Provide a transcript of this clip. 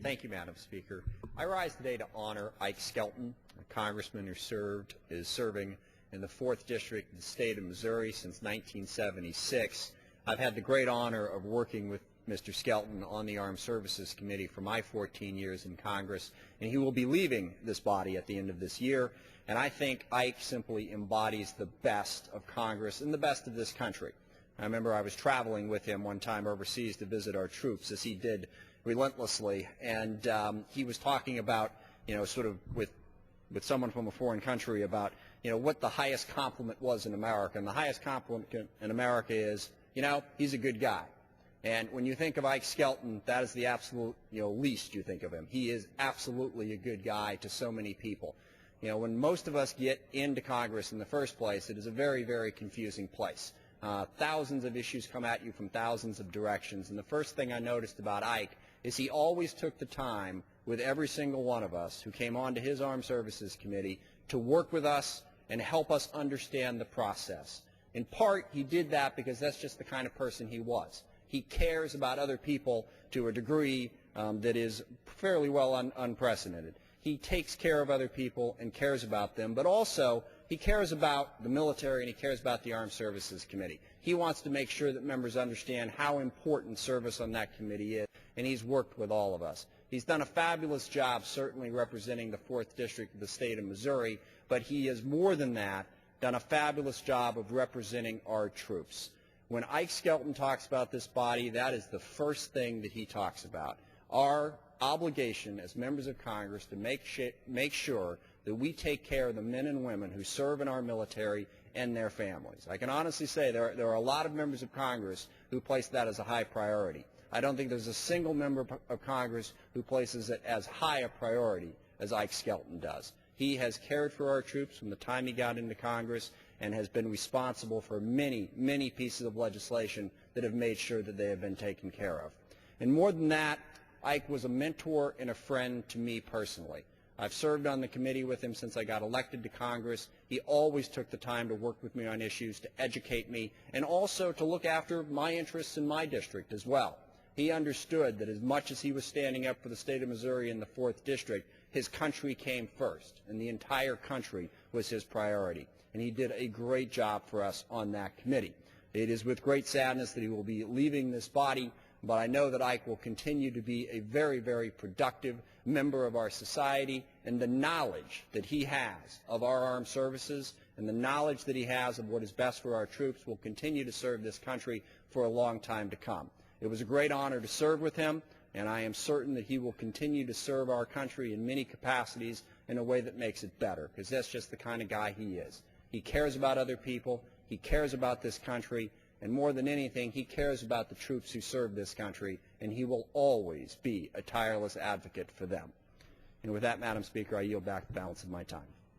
Thank you, Madam Speaker. I rise today to honor Ike Skelton, a congressman who is serving in the 4th District of the state of Missouri since 1976. I've had the great honor of working with Mr. Skelton on the Armed Services Committee for my 14 years in Congress, and he will be leaving this body at the end of this year. And I think Ike simply embodies the best of Congress and the best of this country. I remember I was traveling with him one time overseas to visit our troops, as he did relentlessly, and he was talking about, sort of with someone from a foreign country about, what the highest compliment was in America. And the highest compliment in America is, he's a good guy. And when you think of Ike Skelton, that is the absolute, least you think of him. He is absolutely a good guy to so many people. When most of us get into Congress in the first place, it is a very, very confusing place. Thousands of issues come at you from thousands of directions, and the first thing I noticed about Ike is he always took the time with every single one of us who came onto his Armed Services Committee to work with us and help us understand the process. In part, he did that because that's just the kind of person he was. He cares about other people to a degree that is fairly well unprecedented. He takes care of other people and cares about them, but also he cares about the military and he cares about the Armed Services Committee. He wants to make sure that members understand how important service on that committee is, and he's worked with all of us. He's done a fabulous job certainly representing the 4th District of the state of Missouri, but he has more than that done a fabulous job of representing our troops. When Ike Skelton talks about this body, that is the first thing that he talks about. Our obligation as members of Congress to make sure that we take care of the men and women who serve in our military and their families. I can honestly say there are a lot of members of Congress who place that as a high priority. I don't think there's a single member of Congress who places it as high a priority as Ike Skelton does. He has cared for our troops from the time he got into Congress and has been responsible for many, many pieces of legislation that have made sure that they have been taken care of. And more than that, Ike was a mentor and a friend to me personally. I've served on the committee with him since I got elected to Congress. He always took the time to work with me on issues, to educate me, and also to look after my interests in my district as well. He understood that as much as he was standing up for the state of Missouri in the 4th District, his country came first, and the entire country was his priority. And he did a great job for us on that committee. It is with great sadness that he will be leaving this body, but I know that Ike will continue to be a very, very productive member of our society, and the knowledge that he has of our armed services and the knowledge that he has of what is best for our troops will continue to serve this country for a long time to come. It was a great honor to serve with him, and I am certain that he will continue to serve our country in many capacities in a way that makes it better, because that's just the kind of guy he is. He cares about other people, he cares about this country, and more than anything, he cares about the troops who serve this country, and he will always be a tireless advocate for them. And with that, Madam Speaker, I yield back the balance of my time.